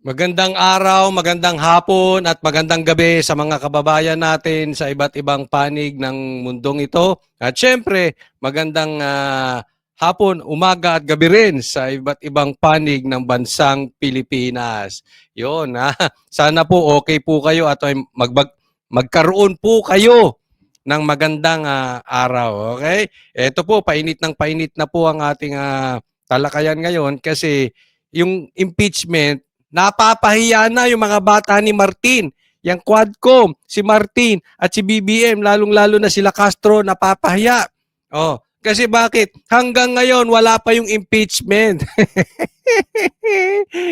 Magandang araw, magandang hapon at magandang gabi sa mga kababayan natin sa iba't ibang panig ng mundong ito. At syempre, magandang hapon, umaga at gabi rin sa iba't ibang panig ng bansang Pilipinas. Yun, ha? Sana po okay po kayo at magkaroon po kayo ng magandang araw. Okay? Ito po, painit na po ang ating talakayan ngayon kasi yung impeachment, napapahiya na yung mga bata ni Martin. Yang Quadcom, si Martin at si BBM, lalong-lalo na sila Castro, napapahiya. Oh, kasi bakit? Hanggang ngayon, wala pa yung impeachment.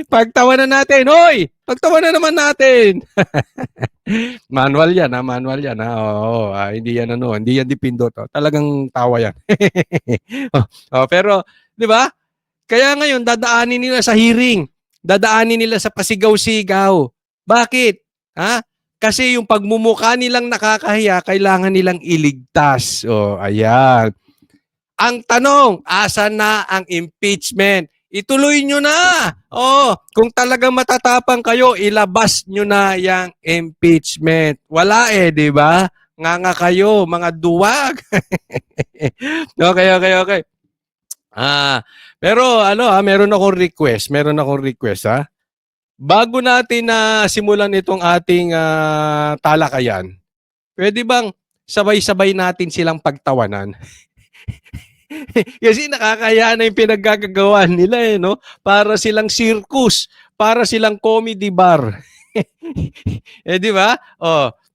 Pagtawanan natin, hoy! Pagtawanan naman natin. Manual yan, ha? Manual yan, ha? Oo, hindi yan ano, hindi yan dipindot. Oh. Talagang tawa yan. Pero, di ba? Kaya ngayon, dadaanin nila sa hearing. Dadaanin nila sa pasigaw-sigaw. Bakit? Ha? Kasi yung pagmumukha nilang nakakahiya, kailangan nilang iligtas. Ayan. Ang tanong, asan na ang impeachment? Ituloy nyo na. Kung talagang matatapang kayo, ilabas nyo na yung impeachment. Wala di ba? Nga kayo, mga duwag. Okay. Pero meron akong request. Ha. Bago natin na simulan itong ating talakayan, pwede bang sabay-sabay natin silang pagtawanan? Kasi nakakaya na yung pinaggagawa nila no? Para silang circus, para silang comedy bar. Di ba?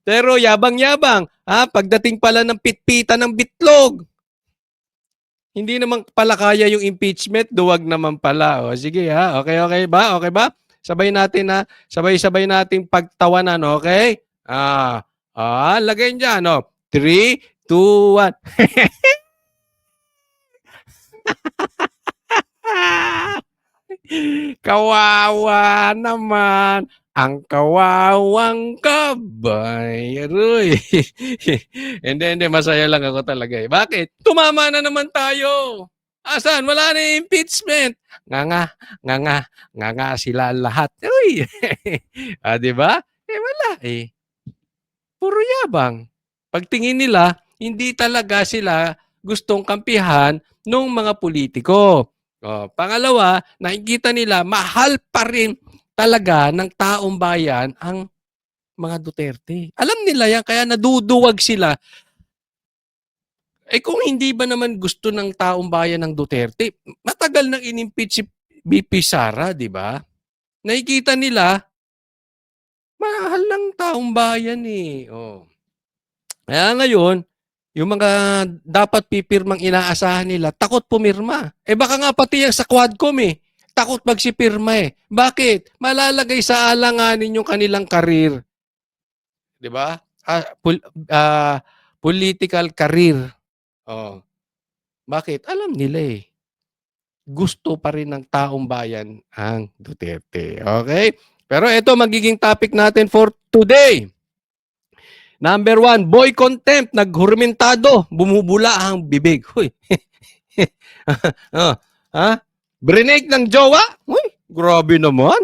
Pero yabang-yabang, pagdating pala ng pitpitan ng bitlog, hindi naman pala kaya yung impeachment, duwag naman pala. Sige okay ba? Okay ba? Sabay natin sabay-sabay nating pagtawanan, okay? Lagay niya, 3, 2, 1. Kawawa naman ang kawawang kabay. Aroy. Hindi, masaya lang ako talaga Bakit? Tumama na naman tayo. Asan? Wala na yung impeachment. Nga sila lahat. Uy. Di ba? Wala Puro yabang. Pagtingin nila, hindi talaga sila gustong kampihan ng mga politiko. Pangalawa, nakikita nila mahal pa rin talaga ng taong bayan ang mga Duterte. Alam nila yan, kaya naduduwag sila. Kung hindi ba naman gusto ng taong bayan ng Duterte, matagal nang inimpeach si BP Sara, di ba? Nakikita nila, mahal ng taong bayan Kaya ngayon, yung mga dapat pipirmang inaasahan nila, takot pumirma. Baka nga pati yan sa Quadcom takot magsipirma Bakit? Malalagay sa alanganin yung kanilang karir. Di ba? Political career. Bakit? Alam nila gusto pa rin ng taong bayan ang Duterte. Okay? Pero ito magiging topic natin for today. Number 1, boy contempt, naghurmentado, bumubula ang bibig. Hoy. Brinake ng jowa? Uy, grabe naman.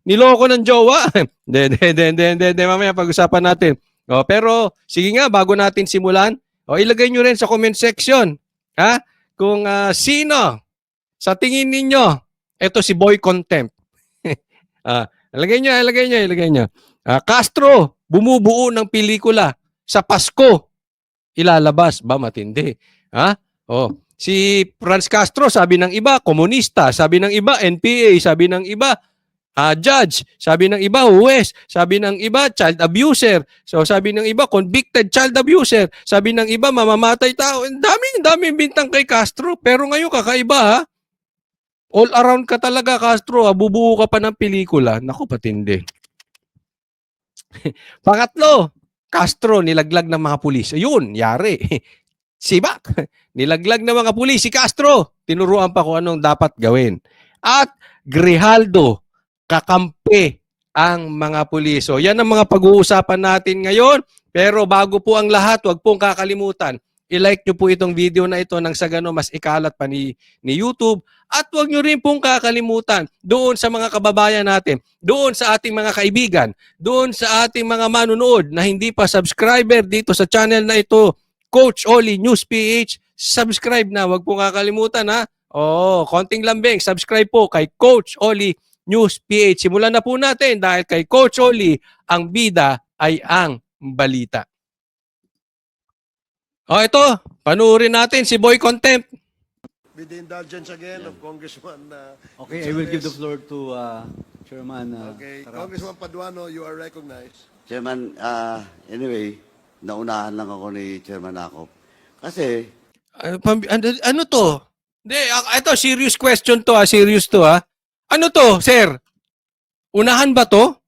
Niloko ng jowa? Hindi, mamaya pag-usapan natin. Pero sige nga, bago natin simulan, ilagay nyo rin sa comment section. Kung sino sa tingin ninyo, ito si boy contempt. Ilagay nyo. Castro, bumubuo ng pelikula sa Pasko. Ilalabas ba matindi? Si Franz Castro, sabi ng iba, komunista. Sabi ng iba, NPA. Sabi ng iba, judge. Sabi ng iba, huwes. Sabi ng iba, child abuser. So sabi ng iba, convicted child abuser. Sabi ng iba, mamamatay tao. Ang daming bintang kay Castro. Pero ngayon, kakaiba All around ka talaga, Castro. Bubuo ka pa ng pelikula. Naku, patindi. Pangatlo, Castro, nilaglag ng mga pulis. Ayun, yari. Sibak, nilaglag ng mga pulis si Castro. Tinuruan pa kung anong dapat gawin. At Grijaldo, kakampi ang mga pulis. So, yan ang mga pag-uusapan natin ngayon. Pero bago po ang lahat, huwag pong kakalimutan. I-like nyo po itong video na ito nang sa gano'n mas ikalat pa ni YouTube At huwag nyo rin pong kakalimutan doon sa mga kababayan natin, doon sa ating mga kaibigan, doon sa ating mga manunood na hindi pa subscriber dito sa channel na ito, Coach Oli News PH, subscribe na. Huwag pong kakalimutan ha. Konting lambing, subscribe po kay Coach Oli News PH. Simulan na po natin dahil kay Coach Oli, ang bida ay ang balita. Ito, panuorin natin si Boy Contempt. With the indulgence again of Congressman Okay, I will give the floor to Chairman Okay, Tarap. Congressman Paduano, you are recognized. Chairman, anyway, naunahan lang ako ni Chairman Akop. Kasi, Ano to? Hindi, ito serious question to serious to Ano to, sir? Unahan ba to?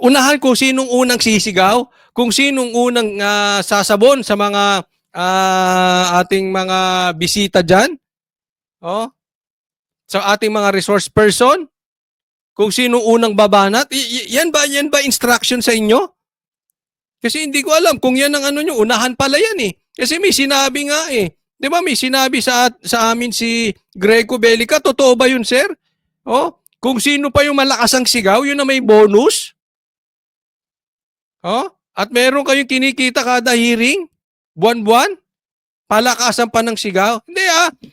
Unahan kung sinong unang sisigaw, kung sinong unang sasabon sa mga ating mga bisita dyan, sa ating mga resource person, kung sinong unang babanat, yan ba instruction sa inyo? Kasi hindi ko alam kung yan ang ano nyo, unahan pala yan eh. Kasi may sinabi nga eh. Di ba may sinabi sa amin si Greco Belica, totoo ba yun sir? Kung sino pa yung malakas ang sigaw, yun na may bonus. At meron kayong kinikita kada hearing, buwan-buwan, palakasan pa ng sigaw. Hindi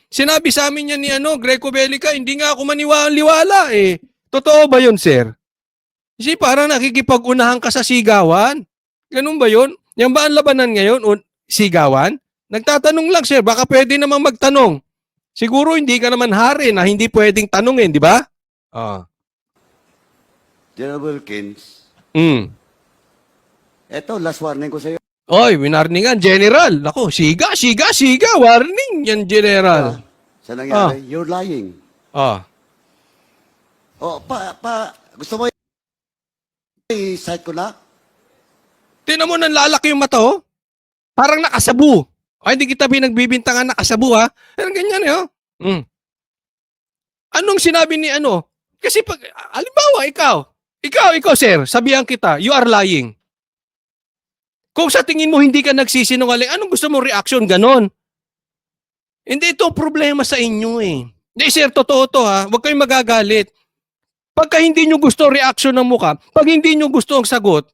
sinabi sa amin yan ni Greco Belica, hindi nga ako maniwala eh. Totoo ba yun sir? Kasi parang nakikipag-unahan ka sa sigawan. Ganun ba yun? Yan ba ang labanan ngayon? Sigawan? Nagtatanong lang sir, baka pwede namang magtanong. Siguro hindi ka naman hari na hindi pwedeng tanungin, di ba? General Wilkins, eto, last warning ko sa iyo. Oy, winarningan, General. Ako, siga. Warning yan, General. Sa nangyari, you're lying. Gusto mo i-cite ko na? Tinan mo nang lalaki yung mata, Parang nakasabu. Hindi kita pinagbibintangan nakasabu, Parang ganyan, Anong sinabi ni Kasi pag, halimbawa, ikaw, sir, sabihan kita, you are lying. Kung sa tingin mo hindi ka nagsisinungaling, anong gusto mong reaction? Ganon. Hindi ito problema sa inyo eh. Hindi, sir, totoo to Huwag kayong magagalit. Pagka hindi nyo gusto reaction ng mukha, pag hindi nyo gusto ang sagot,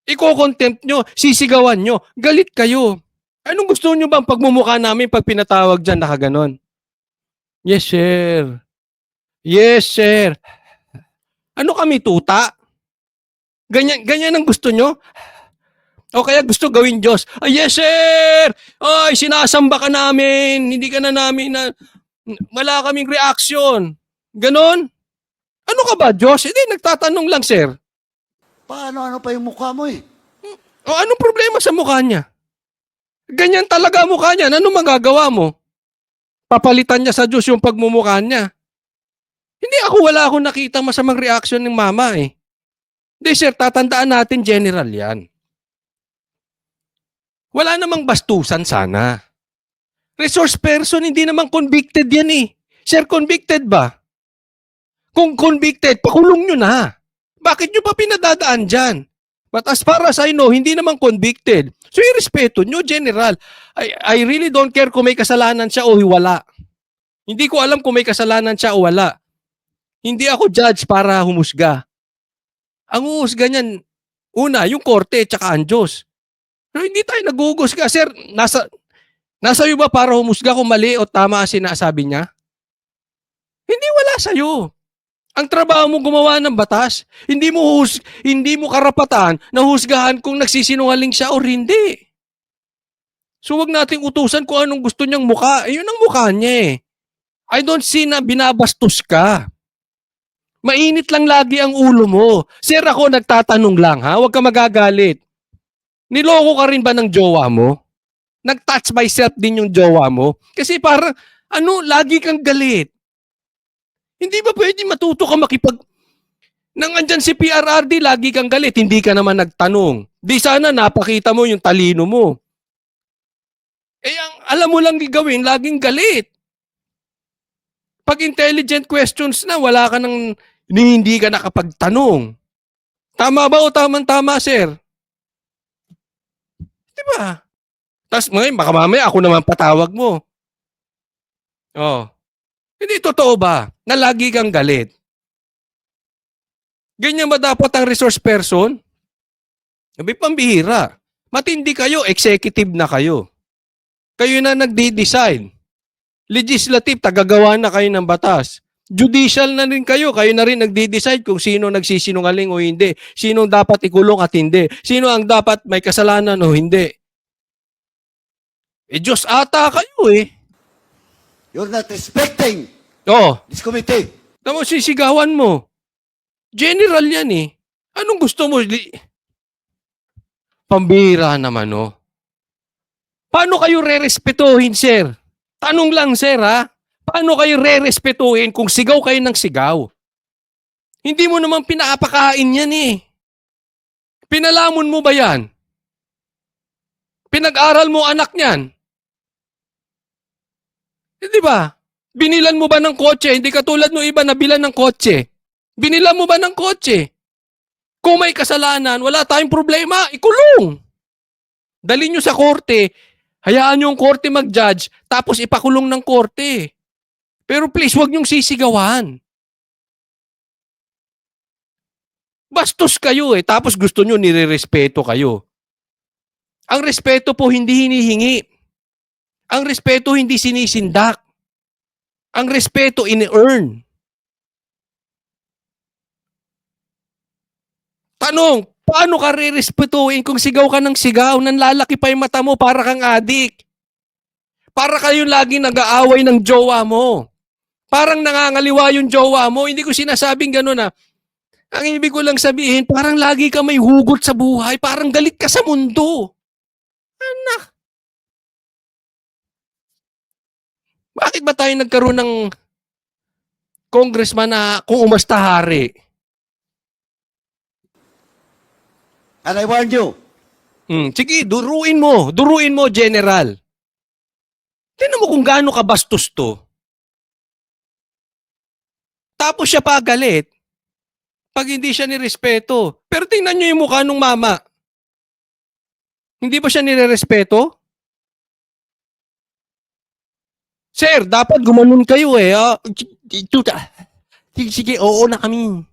iko-contempt nyo, sisigawan nyo, galit kayo. Anong gusto nyo bang pagmumukha namin pag pinatawag dyan nakaganon? Yes, sir. Yes, sir. Ano kami, tuta? Ganyan ang gusto nyo? O kaya gusto gawin Diyos. Yes, sir! Ay, sinasamba ka namin. Hindi ka na namin na... Wala kaming reaction. Ganon? Ano ka ba, Diyos? Hindi, nagtatanong lang, sir. Paano pa yung mukha mo eh? Anong problema sa mukha niya? Ganyan talaga mukha niya. Ano magagawa mo? Papalitan niya sa Diyos yung pagmumukha niya. Hindi wala akong nakita masamang reaction ng mama eh. Hindi, sir, tatandaan natin general yan. Wala namang bastusan sana. Resource person, hindi naman convicted yan eh. Sir, convicted ba? Kung convicted, pakulong nyo na. Bakit nyo pa pinadadaan dyan? But as far as I know, hindi naman convicted. So, irespeto nyo, General. I really don't care kung may kasalanan siya o wala. Hindi ko alam kung may kasalanan siya o wala. Hindi ako judge para humusga. Ang humusga niyan, una, yung korte, tsaka ang Diyos. Pero hindi tayo naguhusga. Sir, nasa iyo ba para humusga kung mali o tama ang sinasabi niya? Hindi, wala sa'yo. Ang trabaho mo gumawa ng batas. Hindi mo karapatan na husgahan kung nagsisinungaling siya o hindi. So wag nating utusan kung anong gusto niyang mukha. Yun ang mukha niya eh. I don't see na binabastos ka. Mainit lang lagi ang ulo mo. Sir, ako nagtatanong lang Huwag ka magagalit. Niloko ka rin ba ng jowa mo? Nag-touch myself din yung jowa mo? Kasi parang, lagi kang galit. Hindi ba pwede matuto ka nang andyan si PRRD, lagi kang galit, hindi ka naman nagtanong. Di sana napakita mo yung talino mo. Alam mo lang gawin, laging galit. Pag intelligent questions na, wala ka hindi ka nakapagtanong. Tama ba o tama, sir? Diba? Tapos baka mamaya ako naman patawag mo. Hindi totoo ba na lagi kang galit? Ganyan ba dapat ang resource person? Sabi, pambihira. Matindi kayo, executive na kayo. Kayo na nagde-decide. Legislative, tagagawa na kayo ng batas. Judicial na rin kayo. Kayo na rin nagde-decide kung sino nagsisinungaling o hindi. Sino dapat ikulong at hindi. Sino ang dapat may kasalanan o hindi. Eh, Diyos ata kayo eh. You're not respecting Oh, this committee. tapos sisigawan mo. General yan eh. Anong gusto mo? Pambira naman oh. Paano kayo re-respetuhin, sir? Tanong lang, sir, ha? Paano kayo re-respetuhin kung sigaw kayo ng sigaw? Hindi mo naman pinapakain yan eh. Pinalamon mo ba yan? Pinag-aral mo anak niyan? Eh, di ba? Binilan mo ba ng kotse? Hindi katulad ng iba na bilan ng kotse. Binilan mo ba ng kotse? Kung may kasalanan, wala tayong problema, ikulong. Dali nyo sa korte, hayaan nyo ang korte mag-judge, tapos ipakulong ng korte. Pero please, huwag nyong sisigawan. Bastos kayo eh, tapos gusto nyo nire-respeto kayo. Ang respeto po hindi hinihingi. Ang respeto hindi sinisindak. Ang respeto ini-earn. Tanong, paano ka re-respetuhin kung sigaw ka ng sigaw, nanlalaki pa yung mata mo para kang adik? Para kayo lagi nag-aaway ng jowa mo. Parang nangangaliwa yung jowa mo. Hindi ko sinasabing gano'n na. Ang ibig ko lang sabihin, parang lagi ka may hugot sa buhay. Parang galit ka sa mundo. Anak. Bakit ba tayo nagkaroon ng congressman na kung umasta hari? And I warn you, Sige, duruin mo. Duruin mo, General. Tingnan mo kung gaano kabastos to. Tapos siya pa galit pag hindi siya nirespeto. Pero tingnan nyo yung mukha ng mama. Hindi ba siya nirerespeto? Sir, dapat gumanon kayo eh. Tuta. Sige, oo na kami.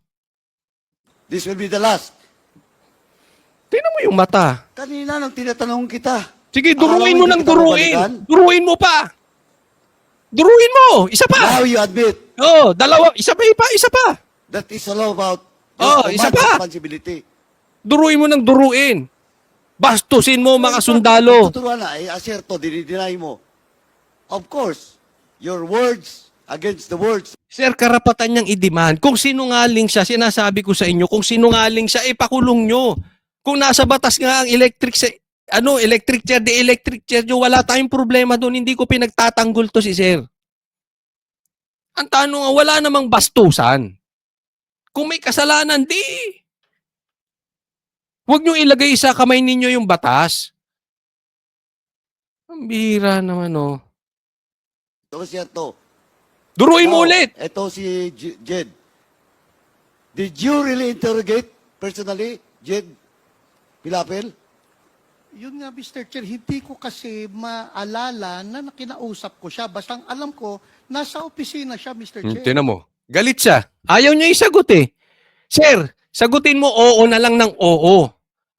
this will be the last. Tingnan mo yung mata. Kanina nang tinatanong kita. Sige, Akala duruin mo mo hindi ng kita duruin. babalikan? Duruin mo pa. Duruin mo. Isa pa. Now you admit Dalawa. Isa pa. that is all about Isa command pa. responsibility. Duruin mo ng duruin. Bastusin mo mga sundalo. Tuturuan na, aserto, dinideny mo. Of course, your words against the words. Sir, karapatan niyang i-demand. Kung sinungaling siya, sinasabi ko sa inyo, kung sinungaling siya, ipakulong nyo. Kung nasa batas nga ang electric chair nyo, wala tayong problema doon. Hindi ko pinagtatanggol to si sir. Ang tanong, wala namang bastusan. Kung may kasalanan, di. Huwag nyo ilagay sa kamay ninyo yung batas. Ang bihira naman, oh. Ito siya to. Duruin mo ulit. Ito si Jed. Did you really interrogate personally, Jed Pilapel? Yun nga, Mr. Chair, hindi ko kasi maalala na kinausap ko siya. Basta ang alam ko, nasa opisina siya, Mr. Chair. Tinan mo. Galit siya. Ayaw niya isagot eh. Sir, sagutin mo oo na lang ng oo.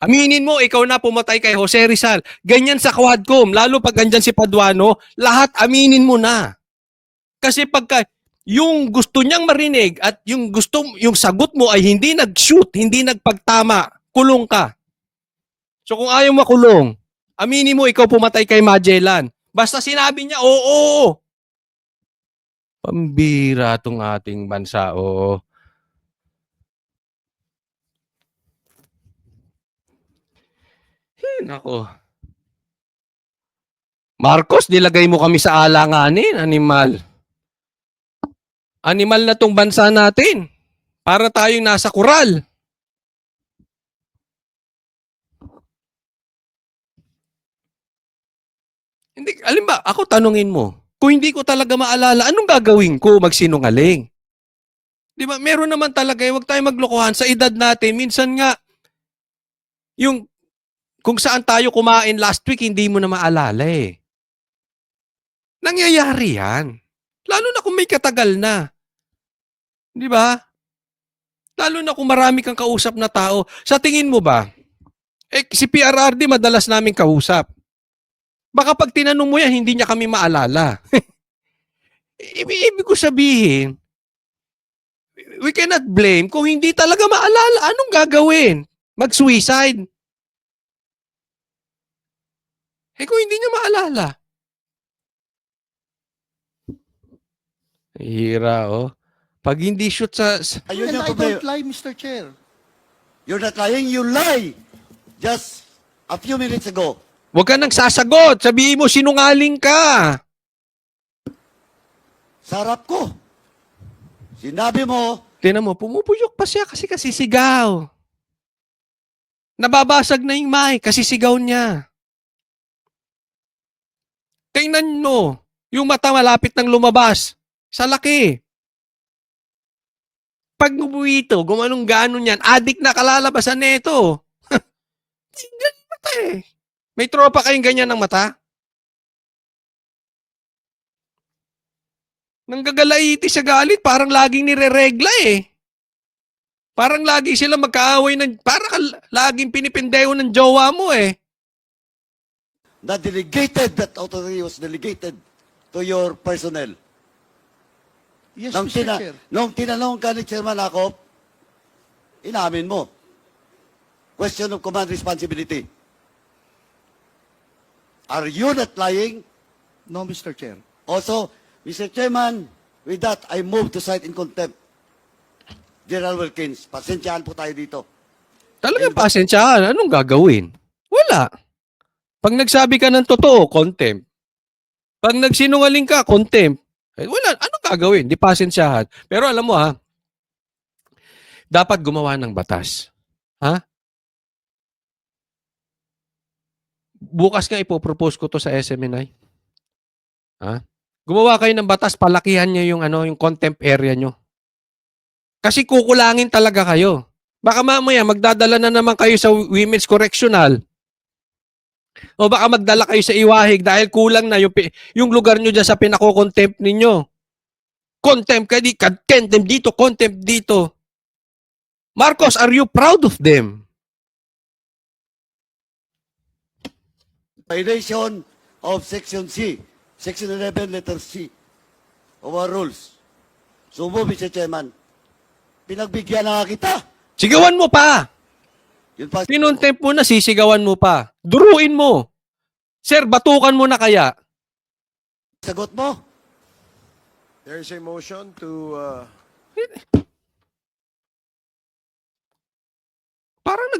Aminin mo, ikaw na pumatay kay Jose Rizal. Ganyan sa Quadcom, lalo pag andyan si Paduano, lahat aminin mo na. Kasi pagka yung gusto niyang marinig at yung sagot mo ay hindi nag-shoot, hindi nagpagtama, kulong ka. So kung ayaw makulong, aminin mo ikaw pumatay kay Magellan. Basta sinabi niya, oo. Pambira tong ating bansa, oo. Nako. Marcos, nilagay mo kami sa alanganin, animal. Animal na tong bansa natin. Para tayong nasa kural. Hindi, alin ba, ako tanungin mo, kung hindi ko talaga maalala, anong gagawin ko magsinungaling? Di ba, meron naman talaga, huwag tayo maglokohan sa edad natin. Minsan nga, yung kung saan tayo kumain last week, hindi mo na maalala eh. Nangyayari yan. Lalo na kung may katagal na. Di ba? Lalo na kung marami kang kausap na tao. Sa tingin mo ba, si PRRD madalas namin kausap. Baka pag tinanong mo yan, hindi niya kami maalala. Ibig ko sabihin, we cannot blame kung hindi talaga maalala. Anong gagawin? Mag-suicide. Kung hindi niya maalala. Hira, oh. Pag hindi shoot sa... Ayun And yung I problema. don't lie, Mr. Chair. You're not lying, you lie. Just a few minutes ago. Huwag ka nang sasagot. Sabihin mo, sinungaling ka. Sa harap ko. Sinabi mo, Tinan mo, pumupuyok pa siya kasi sigaw. Nababasag na yung mic kasi sigaw niya. Tingnan mo, yung mata malapit nang lumabas. Sa laki. Pag umuwi ito, gumanong gano'n yan, adik na kalalabasan nito. Ganyan mata eh. May tropa kayong ganyan ng mata? Nanggagalaiti sa galit, parang laging nireregla eh. Parang lagi sila magkaaway ng, parang laging pinipindeho ng jowa mo eh. that authority was delegated to your personnel. Yes, Mr. Chair. Nung tinanong ka ni Chairman Akop, inamin mo. Question of command responsibility. Are you not lying? No, Mr. Chair. Also, Mr. Chairman, with that, I move to cite in contempt General Wilkins. Pasensyahan po tayo dito. Talagang pasensyahan, anong gagawin? Wala. Pag nagsabi ka ng totoo, contempt. Pag nagsinungaling ka, contempt. Wala, anong gagawin? Di pasensyahan. Pero alam mo dapat gumawa ng batas. Ha? Bukas nga ipopropose ko to sa SMNI. Ha? Gumawa kayo ng batas, palakihan nyo yung contempt area nyo. Kasi kukulangin talaga kayo. Baka mamaya magdadala na naman kayo sa Women's Correctional. O baka magdala kayo sa Iwahig dahil kulang na yung lugar nyo dyan sa pinako-contempt ninyo. Contempt ka contempt dito, contempt dito. Marcos, are you proud of them? Violation of Section C, Section 11, letter C of our rules. So, Mr. Chairman, pinagbigyan na nga kita. Sigawan mo pa. Yun pa, Pinontempt mo na, sisigawan mo pa. Duruin mo. Sir, batukan mo na kaya. sagot mo. There is a motion to Parang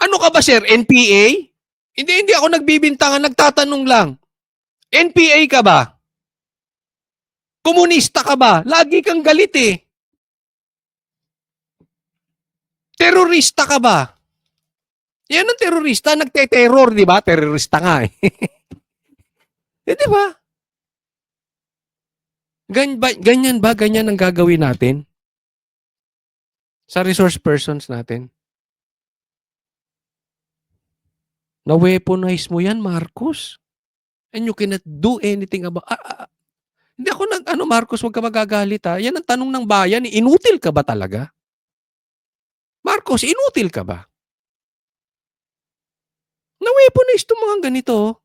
Ano ka ba, sir? NPA? Hindi ako nagbibintangan, nagtatanong lang. NPA ka ba? Komunista ka ba? Lagi kang galit eh. Terorista ka ba? Yan ang terorista, nagte-terror, di ba? Terorista nga eh. Di ba? Ganyan ba? Ganyan ang gagawin natin? Sa resource persons natin? Na-weaponize mo yan, Marcos. And you cannot do anything about... Hindi ako Marcos, huwag ka magagalit ha. Yan ang tanong ng bayan. Inutil ka ba talaga? Marcos, inutil ka ba? Na-weaponize itong mga ganito.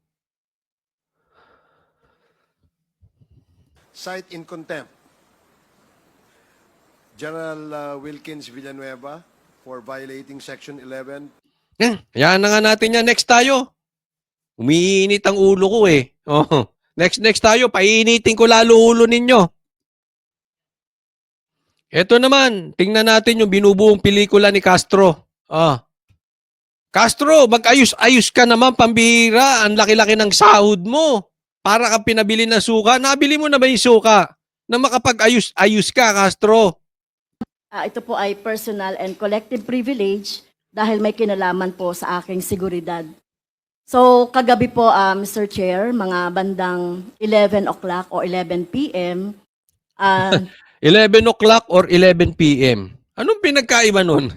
cite in contempt General Wilkins Villanueva for violating Section 11. Yan na nga natin yan. Next tayo. Umiinit ang ulo ko eh. Oh. Next tayo. Painitin ko lalo ulo ninyo. Ito naman. Tingnan natin yung binubuong pelikula ni Castro. Castro, mag-ayos-ayos ka naman, pambihira. Ang laki-laki ng sahod mo. Para ka pinabili ng suka. Nabili mo na ba yung suka? Na makapag-ayos-ayos ka, Castro. Ito po ay personal and collective privilege dahil may kinalaman po sa aking seguridad. So, kagabi po, Mr. Chair, mga bandang 11 o'clock o 11 p.m., 11 o'clock or 11 p.m. Anong pinagkaiba nun?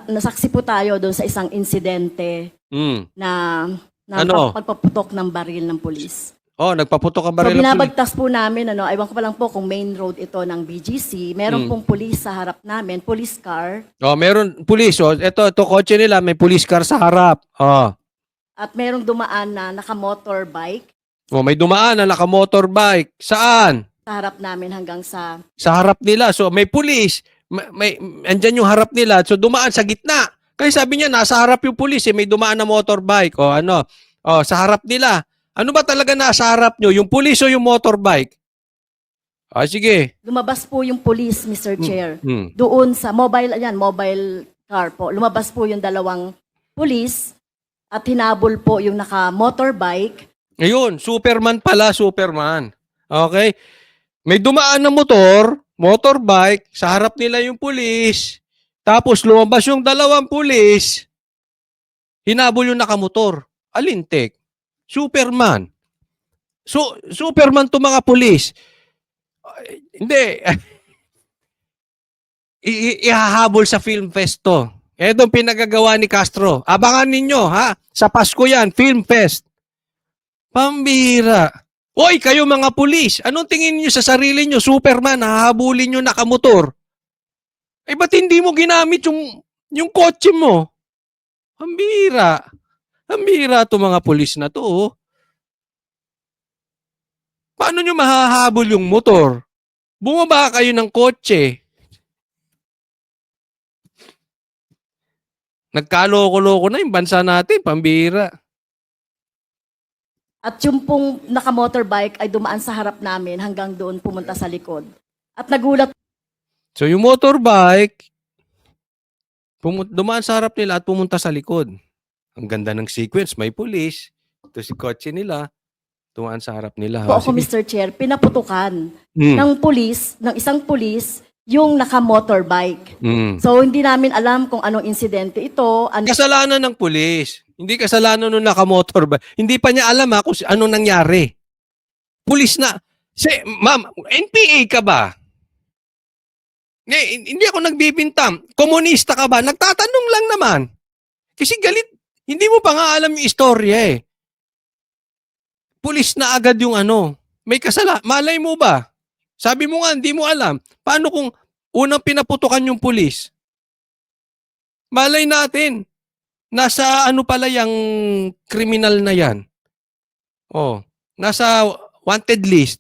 nasaksi po tayo doon sa isang insidente na Ano? pagpaputok ng baril ng pulis. Oh, nagpaputok ka So baril ng pulis. binabagtas po namin, ewan ko pa lang po kung main road ito ng BGC. Meron pong police sa harap namin, police car. Oh, meron pulis. Oh, ito kotse nila, may police car sa harap. Oh. At merong dumaan na naka-motorbike Oh, may dumaan na naka-motorbike. Saan? sa harap namin hanggang sa... Sa harap nila. So, may pulis. Andyan yung harap nila. So, dumaan sa gitna. Kasi sabi niya, nasa harap yung pulis. May dumaan na motorbike. O ano? O, sa harap nila. Ano ba talaga nasa harap nyo? Yung pulis o yung motorbike? Ah, sige. Lumabas po yung police, Mr. Chair. Hmm. Doon sa mobile car po. Lumabas po yung dalawang police at hinabol po yung naka-motorbike. Ngayon, Superman pala, Superman. Okay? May dumaan na motorbike, sa harap nila yung pulis, tapos lumabas yung dalawang pulis, hinabol yung nakamotor. Alintek. Superman. So, Superman to mga pulis. Hindi. Ihahabol sa film fest to. Ito pinagagawa ni Castro. Abangan ninyo, ha? Sa Pasko yan, film fest. Pambira. Hoy, kayo mga pulis, anong tingin niyo sa sarili niyo? Superman, hahabulin niyo nakamotor. Eh, ba't hindi mo ginamit yung kotse mo? Pambira. Pambira to mga pulis na to. Oh. Paano niyo mahahabol yung motor? Bumaba kayo ng kotse. Nagkaloko-loko na yung bansa natin, pambira. At yung pong naka-motorbike ay dumaan sa harap namin hanggang doon pumunta sa likod. At nagulat So yung motorbike, dumaan sa harap nila at pumunta sa likod. Ang ganda ng sequence, may pulis, ito si kotse nila, dumaan sa harap nila. po Ha, ako, sige. Mr. Chair, pinaputukan Mm, ng isang pulis yung naka-motorbike. mm. So hindi namin alam kung anong insidente ito. Kasalanan ng pulis. Hindi kasalanan nung nakamotorbike. Hindi pa niya alam kung anong nangyari. Pulis na. Ma'am, NPA ka ba? Hindi ako nagbibintam. Komunista ka ba? Nagtatanong lang naman. Kasi galit. Hindi mo pa nga alam yung istorya eh. Pulis na agad yung ano. May malay mo ba? Sabi mo nga, hindi mo alam. Paano kung unang pinaputukan yung pulis? Malay natin. Nasa ano pala yung kriminal na yan? Oh, nasa wanted list.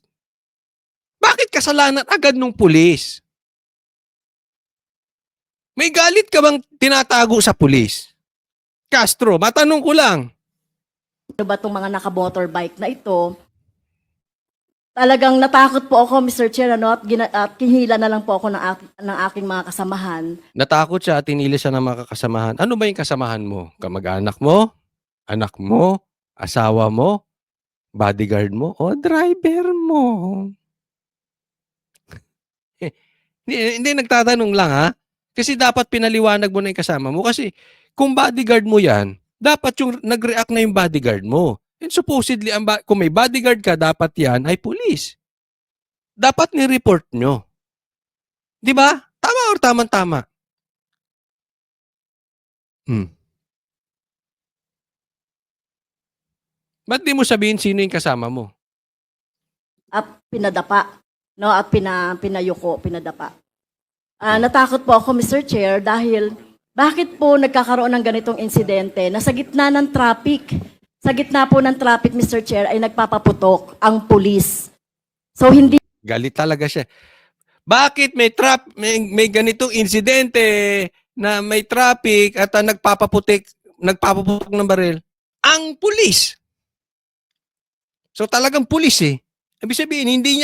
Bakit kasalanan agad nung pulis? May galit ka bang tinatago sa pulis? Castro, matanong ko lang. Ano ba itong mga naka-motorbike na ito? Talagang natakot po ako, Mr. Chair, at kinhila na lang po ako ng aking mga kasamahan. Natakot siya at tinili siya ng mga kasamahan. Ano ba yung kasamahan mo? Kamag-anak mo? Anak mo? Asawa mo? Bodyguard mo? O driver mo? Hindi nagtatanong lang ha. Kasi dapat pinaliwanag mo na yung kasama mo. Kasi kung bodyguard mo yan, dapat yung nag-react na yung bodyguard mo. And supposedly, kung may bodyguard ka, dapat yan ay police. Dapat ni-report nyo. Di ba? Tama or tama-tama? Ba't di mo sabihin sino yung kasama mo? At pinadapa, no? At pinayuko, pinadapa. Natakot po ako, Mr. Chair, dahil bakit po nagkakaroon ng ganitong insidente na sa gitna ng traffic, Mr. Chair, ay nagpapaputok ang pulis. So hindi Galit talaga siya. Bakit may ganitong insidente na may traffic at nagpapaputok ng baril? Ang pulis. So talagang pulis eh. Ibig sabihin, hindi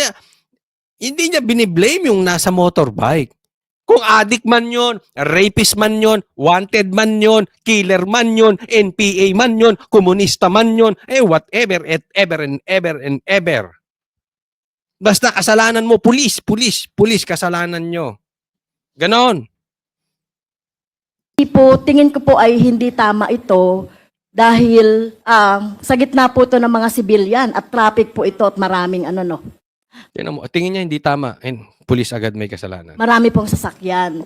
niya biniblame yung nasa motorbike. Kung addict man yon, rapist man yon, wanted man yon, killer man yon, NPA man yon, komunista man yon, whatever, ever and ever and ever. Basta kasalanan mo, pulis, kasalanan nyo. Ganon. po, tingin ko po ay hindi tama ito dahil sa gitna po ito ng mga sibilyan at traffic po ito at maraming Tingin niya hindi tama. And pulis agad may kasalanan. marami pong sasakyan.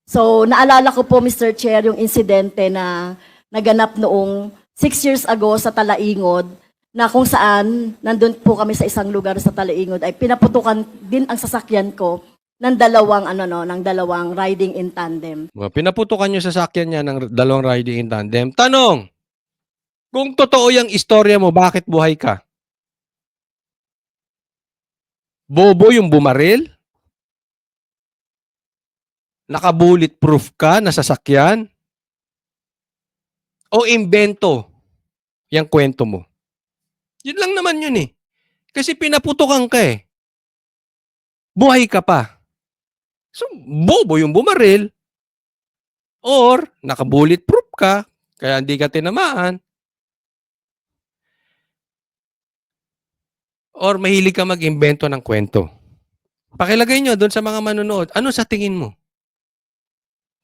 So, naalala ko po, Mr. Chair, yung insidente na naganap noong 6 years ago sa Talaingod na kung saan nandun po kami sa isang lugar sa Talaingod ay pinaputukan din ang sasakyan ko ng dalawang riding in tandem. Pinaputukan yung sasakyan niya ng dalawang riding in tandem. Tanong, kung totoo yung istorya mo, bakit buhay ka? Bobo yung bumaril? Naka-bulletproof ka na sasakyan? O imbento yung kwento mo? Yun lang naman yun eh. Kasi pinaputukan ka eh. Buhay ka pa. So, bobo yung bumaril. Or, naka-bulletproof ka, kaya hindi ka tinamaan. Or, mahilig ka mag-imbento ng kwento. Pakilagay nyo doon sa mga manonood, ano sa tingin mo?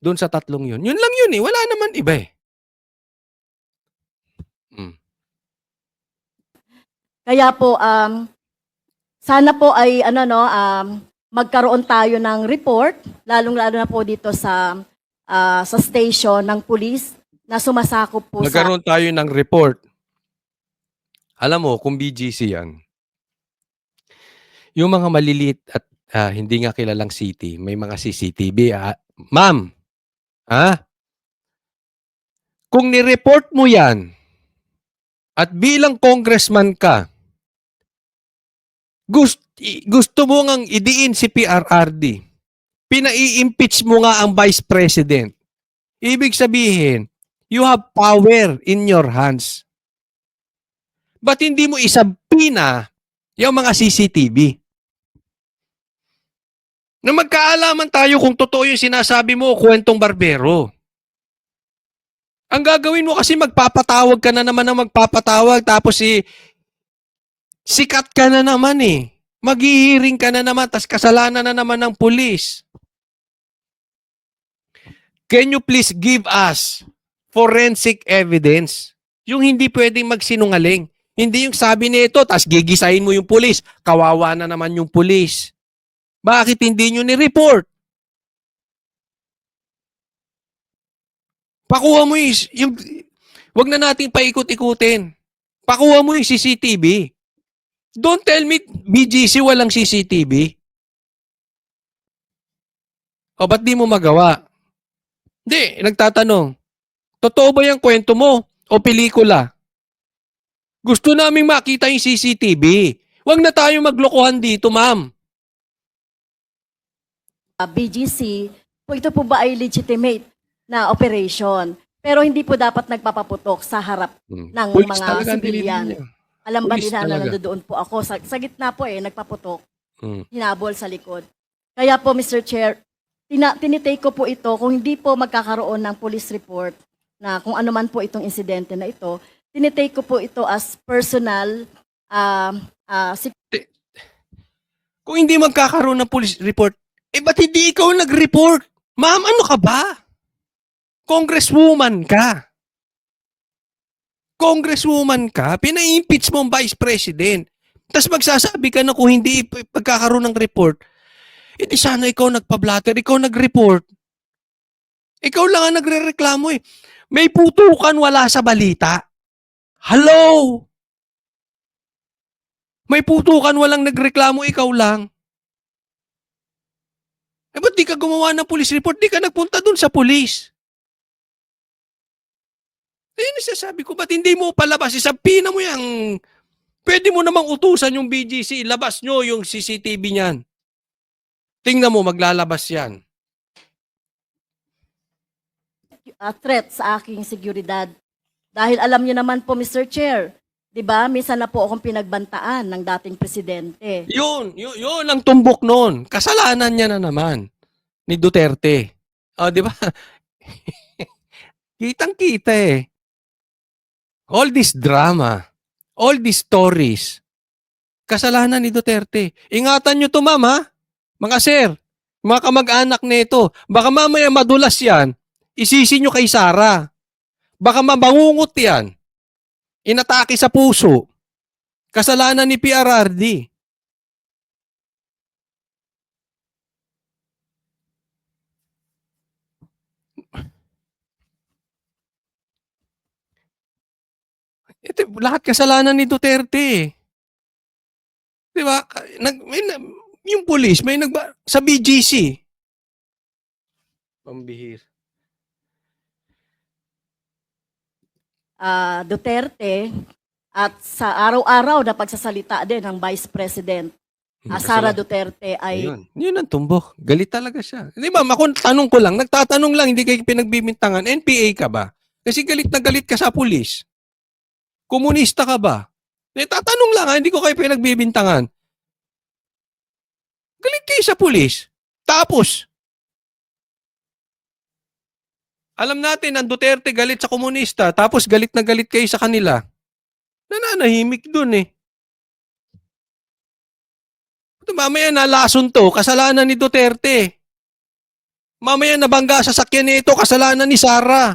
Doon sa tatlong yun. Yun lang yun eh. Wala naman iba eh. Kaya po, sana po ay magkaroon tayo ng report, lalong-lalo na po dito sa station ng police na sumasakop po Nagkaroon tayo ng report. Alam mo, kung BGC yan, yung mga maliliit at hindi nga kilalang city, may mga CCTV. Ma'am, kung ni-report mo yan, at bilang congressman ka, gusto mo ngang idiin si PRRD, pinai-impeach mo nga ang Vice President. Ibig sabihin, you have power in your hands. Ba't hindi mo isabpina yung mga CCTV? Na magkaalaman tayo kung totoo yung sinasabi mo o kwentong barbero. Ang gagawin mo kasi magpapatawag ka na naman ng magpapatawag tapos sikat ka na naman eh. Maghihiring ka na naman tas kasalanan na naman ng pulis. Can you please give us forensic evidence? Yung hindi pwedeng magsinungaling. Hindi yung sabi nito tas gigisahin mo yung pulis. Kawawa na naman yung pulis. Bakit hindi nyo ni-report? Pakuha mo yung wag na nating paikot-ikutin. Pakuha mo yung CCTV. Don't tell me BGC walang CCTV. O ba't di mo magawa? Hindi, nagtatanong. Totoo ba yung kwento mo o pelikula? Gusto naming makita yung CCTV. Wag na tayo maglokohan dito, ma'am. BGC, po ito po ba ay legitimate na operation? Pero hindi po dapat nagpapaputok sa harap ng Pulis mga talaga ang sibilyan. dinidin niya. Alam ba Pulis nila na talaga. nandoon po ako? Sa gitna po nagpaputok. Mm. Hinabol sa likod. Kaya po, Mr. Chair, tinitake ko po ito, kung hindi po magkakaroon ng police report na kung ano man po itong insidente na ito, tinitake ko po ito as personal Kung hindi magkakaroon ng police report, ba't hindi ikaw nag-report? Ma'am, ano ka ba? Congresswoman ka. Congresswoman ka, pina-impeach mo ang Vice President. Tapos magsasabi ka na kung hindi pagkakaroon ng report, hindi sana ikaw nagpa-blatter, ikaw nag-report. Ikaw lang ang nagre-reklamo eh. May putukan wala sa balita. Hello? May putukan walang nagreklamo, ikaw lang. Ba't di ka gumawa ng police report? Di ka nagpunta dun sa police. Nasasabi ko, ba't hindi mo palabas? Isabpina mo yung... Pwede mo namang utusan yung BGC. Labas nyo yung CCTV niyan. Tingnan mo, maglalabas yan. threat sa aking seguridad. Dahil alam niyo naman po, Mr. Chair, di ba, minsan na po akong pinagbantaan ng dating presidente. Yun ang tumbok noon. Kasalanan niya na naman ni Duterte. O, di ba? Kitang-kita eh. All this drama, all these stories, kasalanan ni Duterte. Ingatan nyo to, ma'am, ha? Mga sir, mga kamag-anak nito, baka mamaya madulas yan, isisi nyo kay Sara. Baka mabangungot yan. Inatake sa puso. Kasalanan ni PRRD. Ito, lahat kasalanan ni Duterte. Di ba? Yung police, sa BGC. Pambihir. Duterte at sa araw-araw na pagsasalita din ng Vice President Sara Duterte ay Yun ang tumbok. Galit talaga siya. Di ba, tanong ko lang, nagtatanong lang, hindi kayo pinagbibintangan. NPA ka ba? Kasi galit na galit ka sa pulis. Komunista ka ba? Tatanong lang, hindi ko kayo pinagbibintangan. Galit kayo sa pulis. Tapos, alam natin, ang Duterte galit sa komunista, tapos galit na galit kayo sa kanila. Nananahimik dun eh. Mamaya nalason to, kasalanan ni Duterte. Mamaya nabangga sa sakyan nito, kasalanan ni Sara.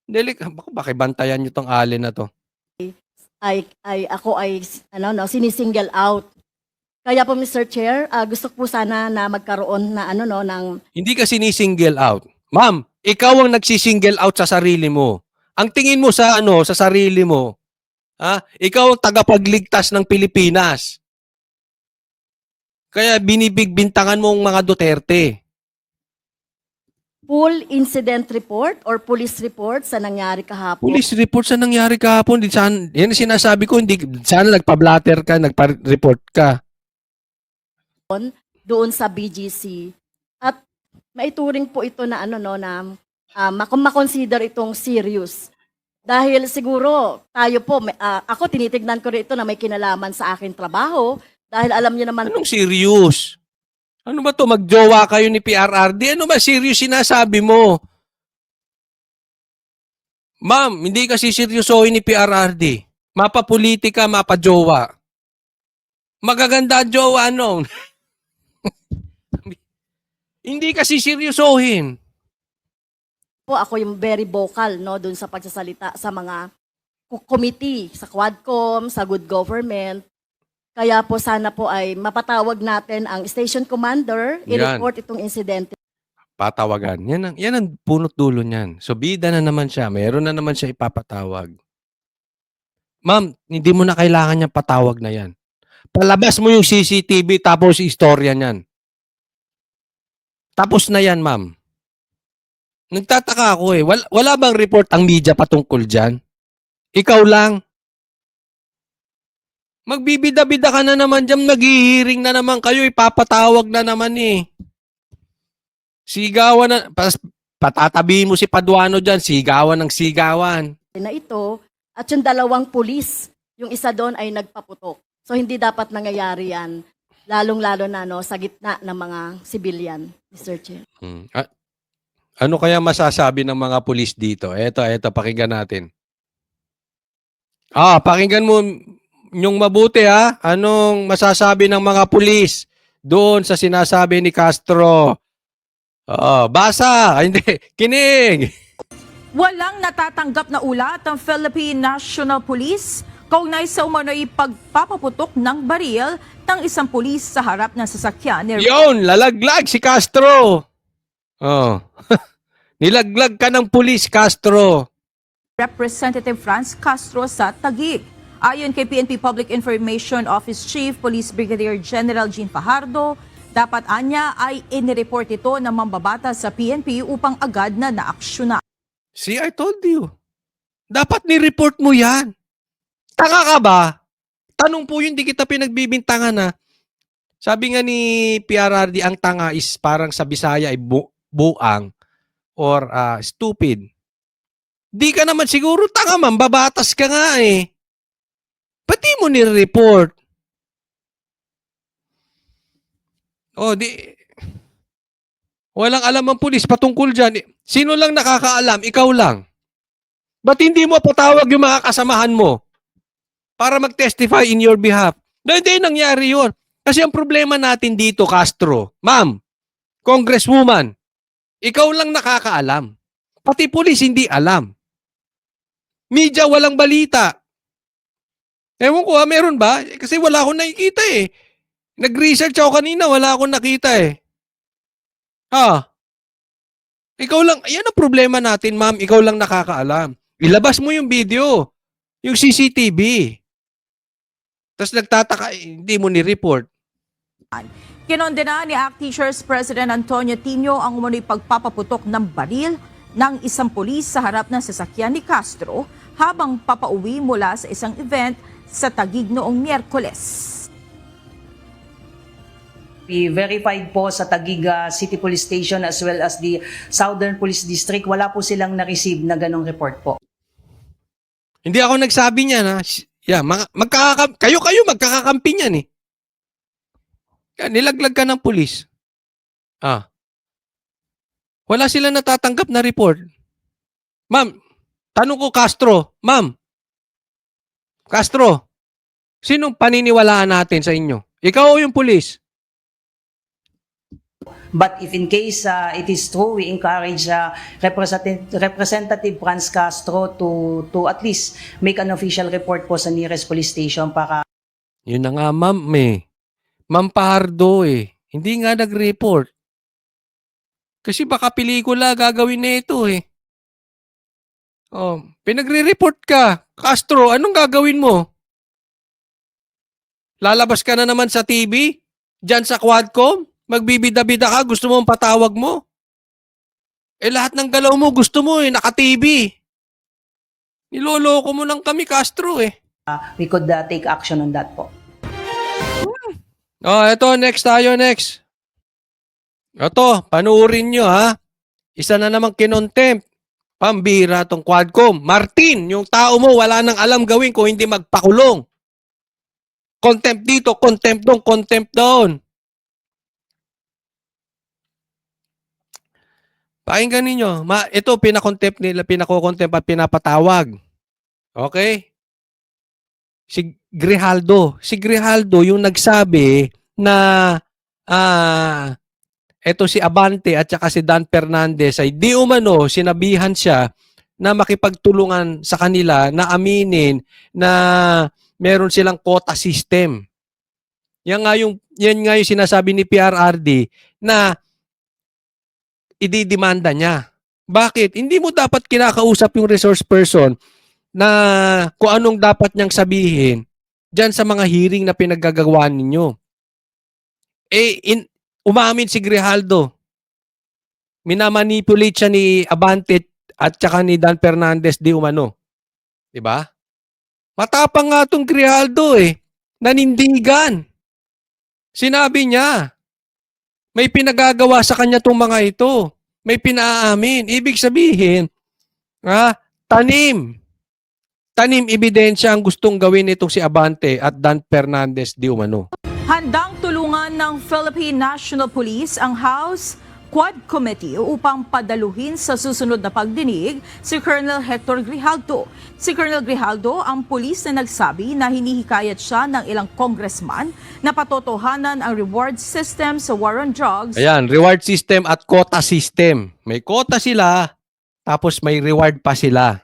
Bakit bantayan nyo tong alin na to? ako ay sinisingle out. Kaya po Mr. Chair, gusto ko po sana na magkaroon na ng Hindi ka sinisingle out. Ma'am, ikaw ang nagsisingle out sa sarili mo. Ang tingin mo sa sa sarili mo, ikaw ang tagapagligtas ng Pilipinas. Kaya binibigbintangan mo ang mga Duterte. full incident report or police report sa nangyari kahapon. Police report sa nangyari kahapon. Yan ang sinasabi ko, hindi sana nagpa-blatter ka, nagpa-report ka. Doon sa BGC. At maituring po ito na makonsider itong serious. Dahil siguro tayo po, ako tinitignan ko rin ito na may kinalaman sa aking trabaho. Dahil alam niyo naman, Anong serious? Ano ba to? Magjowa kayo ni PRRD? Ano ba serious sinasabi mo? Ma'am, hindi kasi seryosohin ni PRRD. Mapapolitika, mapajowa. Magaganda ang jowa, no? Hindi kasi seryosohin. po ako yung very vocal doon sa pagsasalita sa mga committee, sa Quadcom, sa Good Government. Kaya po sana po ay mapatawag natin ang station commander, i-report itong insidente. Patawagan. Yan ang punot dulo niyan. So, bida na naman siya. Meron na naman siya ipapatawag. Ma'am, hindi mo na kailangan niya patawag na yan. Palabas mo yung CCTV tapos istorya niyan. Tapos na yan, ma'am. Nagtataka ako eh. Wala bang report ang media patungkol dyan? Ikaw lang. Magbibida-bida ka na naman dyan, naghihiring na naman kayo, ipapatawag na naman eh. Sigawan na, patatabihin mo si Paduano dyan, sigawan ng sigawan. Na ito, at yung dalawang pulis, yung isa doon ay nagpaputok. So hindi dapat nangyayari yan, lalong-lalo na sa gitna ng mga civilian, Mr. Chair. Ano kaya masasabi ng mga pulis dito? Eto, pakinggan natin. Pakinggan mo yung mabuti ha. Anong masasabi ng mga pulis doon sa sinasabi ni Castro? Basa! Hindi, kinig! Walang natatanggap na ulat ang Philippine National Police kaugnay sa umano'y pagpapaputok ng baril ng isang pulis sa harap ng sasakyan ni Yun, lalaglag si Castro. Nilaglag ka ng pulis, Castro. Representative Franz Castro sa Taguig. Ayon kay PNP Public Information Office Chief Police Brigadier General Jean Fajardo, dapat anya ay inireport ito ng mambabata sa PNP upang agad na naaksyonan. See, I told you. Dapat ni-report mo yan. Tanga ka ba? Tanong po yun, di kita pinagbibintangan na. Sabi nga ni PRRD, ang tanga is parang sa Bisaya ay buang or stupid. Di ka naman siguro tanga, mambabatas ka nga eh. Pati mo ni-report. Walang alam ang pulis patungkol dyan. Sino lang nakakaalam? Ikaw lang. Ba't hindi mo patawag yung mga kasamahan mo para mag-testify in your behalf? Hindi nangyari yun. Kasi ang problema natin dito, Castro, ma'am, congresswoman, ikaw lang nakakaalam. Pati pulis hindi alam. Media walang balita. Ewan ko meron ba? Kasi wala akong nakikita eh. Nag-research ako kanina, wala akong nakita eh. Ikaw lang, yan ang problema natin, ma'am. Ikaw lang nakakaalam. Ilabas mo yung video. Yung CCTV. Tapos nagtataka, hindi mo ni-report. Kinondena ni ACT Teachers President Antonio Tino ang umano'y pagpapaputok ng baril ng isang pulis sa harap ng sasakyan ni Castro habang papauwi mula sa isang event sa Taguig noong Miyerkules. We verified po sa Taguig City Police Station as well as the Southern Police District. Wala po silang na-receive na ganong report po. Hindi ako nagsabi niya na, yeah, kayo magkakakampi niyan eh. Kaya nilaglag ka ng pulis. Wala sila natatanggap na report. Ma'am, tanong ko Castro, ma'am, Castro, sinong paniniwalaan natin sa inyo? Ikaw o yung pulis? But if in case it is true, we encourage Representative Franz Castro to at least make an official report po sa nearest police station para Yun na nga, ma'am eh. Ma'am Pahardo eh. Hindi nga nag-report. Kasi baka pelikula gagawin na ito eh. Oh, pinagre-report ka. Castro, anong gagawin mo? Lalabas ka na naman sa TV? Diyan sa Quadcom? Magbibida-bida ka? Gusto mo patawag mo? Eh lahat ng galaw mo gusto mo eh, naka-TV. Niloloko mo lang kami, Castro eh. we could take action on that po. Oh, eto, next tayo, next. Eto, panuorin nyo ha. Isa na namang kinontempt. Pambira tong Quadcom. Martin, yung tao mo wala nang alam gawin kung hindi magpakulong. Contempt dito, contempt doon, contempt doon. Pakinggan ninyo. Ito, pinakontempt nila, pinakokontempt at pinapatawag. Okay? Si Grijaldo. Si Grijaldo yung nagsabi na eto si Abante at saka si Dan Fernandez ay di umano sinabihan siya na makipagtulungan sa kanila na aminin na meron silang quota system. Yan nga yung sinasabi ni PRRD na ididemanda niya. Bakit? Hindi mo dapat kinakausap yung resource person na kung anong dapat niyang sabihin dyan sa mga hearing na pinaggagawa ninyo. Umamin si Grijaldo. Minamanipulate siya ni Abante at saka ni Dan Fernandez di umano. Diba? Matapang nga itong Grijaldo eh. Nanindigan. Sinabi niya, may pinagagawa sa kanya itong mga ito. May pinaamin. Ibig sabihin, tanim ebidensya ang gustong gawin itong si Abante at Dan Fernandez di umano. Handang tulungan ng Philippine National Police ang House Quad Committee upang padaluhin sa susunod na pagdinig si Colonel Hector Grijaldo. Si Colonel Grijaldo ang pulis na nagsabi na hinihikayat siya ng ilang congressman na patotohanan ang reward system sa war on drugs. Ayan, reward system at quota system. May quota sila, tapos may reward pa sila.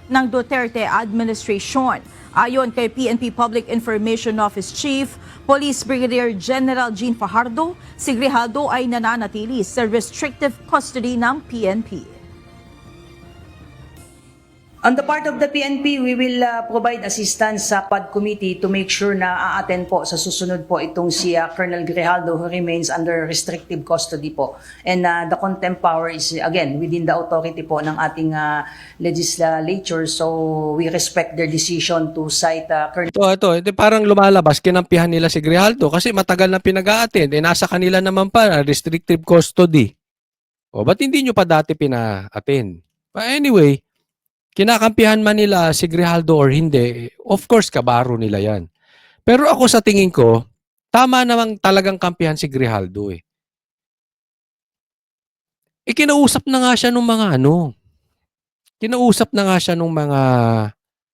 Ng Duterte administration. Ayon kay PNP Public Information Office Chief Police Brigadier General Jean Fajardo, si Grijaldo ay nananatili sa restrictive custody ng PNP. On the part of the PNP, we will provide assistance sa Quad Committee to make sure na a-attend po sa susunod po itong si Colonel Grijaldo who remains under restrictive custody po. And the contempt power is again within the authority po ng ating legislature. So we respect their decision to cite Colonel. Ito parang lumalabas, kinampihan nila si Grijaldo kasi matagal na pinag-a-attend. Nasa kanila naman pa, restrictive custody. Ba't hindi nyo pa dati pina-attend? But anyway, kinakampihan man nila si Grijaldo or hindi, of course, kabaro nila yan. Pero ako sa tingin ko, tama namang talagang kampihan si Grijaldo eh. Kinausap na nga siya nung mga kinausap na nga siya nung mga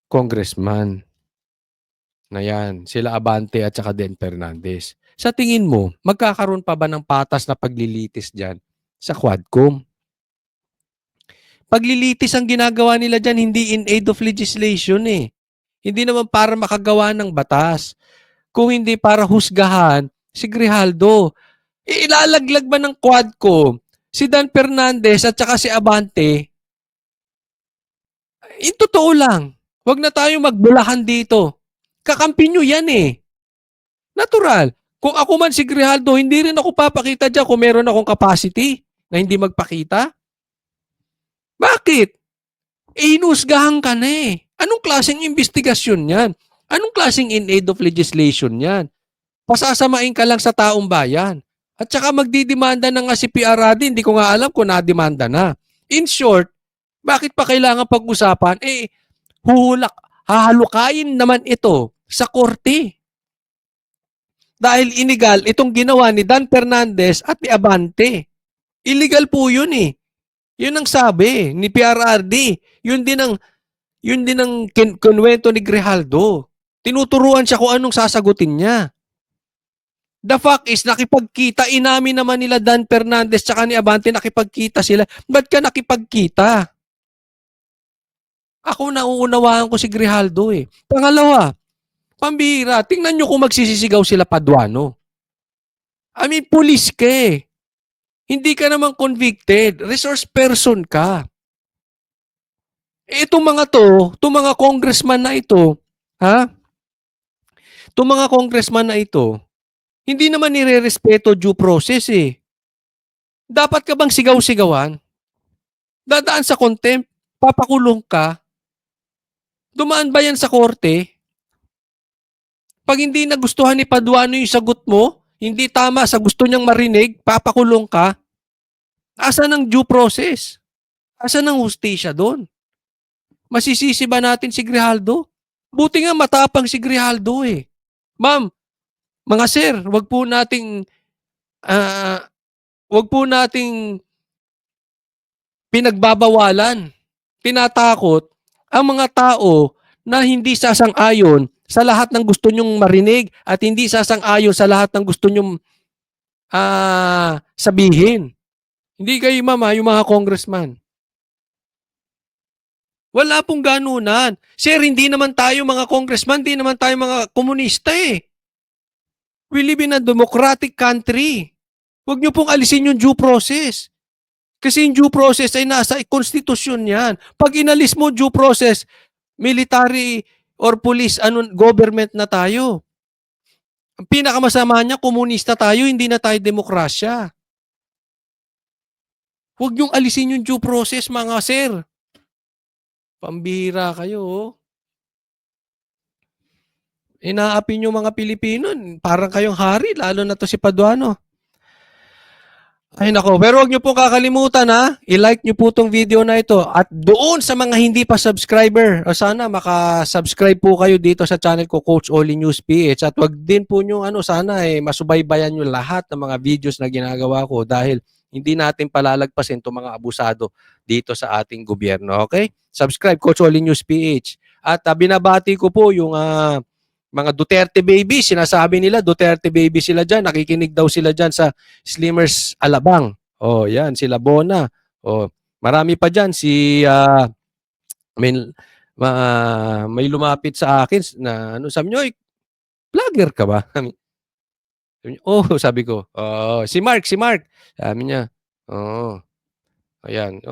congressman na yan, sila Abante at saka Den Fernandez. Sa tingin mo, magkakaroon pa ba ng patas na paglilitis dyan sa Quadcom? Paglilitis ang ginagawa nila dyan, hindi in aid of legislation eh. Hindi naman para makagawa ng batas. Kung hindi para husgahan si Grijaldo. Ilalaglag ba ng Quadcom si Dan Fernandez at saka si Abante? Totoo lang. Huwag na tayong magbulahan dito. Kakampi nyo yan eh. Natural. Kung ako man si Grijaldo, hindi rin ako papakita dyan kung meron akong capacity na hindi magpakita. Bakit? Eh, inusgahan ka na eh. Anong klaseng investigasyon yan? Anong klaseng in aid of legislation yan? Pasasamain ka lang sa taong bayan. At saka magdidemanda na nga si PRRD, hindi ko nga alam kung nademanda na. In short, bakit pa kailangan pag-usapan? Eh, hahalukayin naman ito sa korte. Dahil illegal itong ginawa ni Dan Fernandez at ni Abante. Illegal po yun eh. Yun ang sabi ni PRRD. Yun din ang kunwento ni Grijaldo. Tinuturuan siya kung anong sasagutin niya. The fact is, nakipagkita, inamin naman nila Dan Fernandez tsaka ni Abante, nakipagkita sila. Ba't ka nakipagkita? Ako nauunawaan ko si Grijaldo eh. Pangalawa, pambihira, tingnan nyo kung magsisisigaw sila Paduano. I mean, pulis ka eh. Hindi ka naman convicted. Resource person ka. Eh, itong mga congressman na ito, ha? Itong mga congressman na ito, hindi naman nire-respeto due process eh. Dapat ka bang sigaw-sigawan? Dadaan sa contempt? Papakulong ka? Dumaan ba yan sa korte? Pag hindi nagustuhan ni Paduano yung sagot mo, hindi tama sa gusto niyang marinig, papakulong ka? Asan ang due process? Asan ang hustisya doon? Masisisi ba natin si Grijaldo? Buti nga matapang si Grijaldo eh. Ma'am, mga sir, wag po nating pinagbabawalan, tinatakot ang mga tao na hindi sasang-ayon sa lahat ng gusto nyong marinig at hindi sasang-ayon sa lahat ng gusto nyong sabihin. Hindi kayo, ma'am, yung mga congressman. Wala pong ganunan. Sir, hindi naman tayo mga congressman, hindi naman tayo mga komunista eh. We live in a democratic country. Huwag niyo pong alisin yung due process. Kasi yung due process ay nasa konstitusyon yan. Pag inalis mo due process, military or police, government na tayo. Ang pinakamasama niya, komunista tayo, hindi na tayo demokrasya. Huwag niyong alisin yung due process, mga sir. Pambihira kayo, oh. Inaapi nyo mga Pilipino, parang kayong hari, lalo na to si Paduano. Ay nako, pero huwag nyo pong kakalimutan ha, i-like nyo po tong video na ito. At doon sa mga hindi pa subscriber, sana makasubscribe po kayo dito sa channel ko, Coach Oli News PH. At wag din po nyo, sana masubaybayan nyo lahat ng mga videos na ginagawa ko dahil hindi natin palalagpasin itong mga abusado dito sa ating gobyerno. Okay? Subscribe, Coach Oli News PH. At binabati ko po yung mga Duterte baby, sinasabi nila Duterte baby sila dyan, nakikinig daw sila dyan sa Slimmers Alabang. Oh, yan, sila Bona. Oh, marami pa dyan, may lumapit sa akin na sabi nyo, vlogger ka ba? Sabi ko, si Mark. Sabi niya, ayan,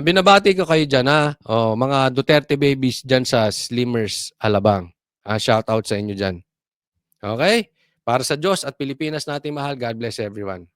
binabati ko kayo dyan ha, mga Duterte babies dyan sa Slimmers Alabang. Shout out sa inyo dyan. Okay? Para sa Diyos at Pilipinas nating mahal, God bless everyone.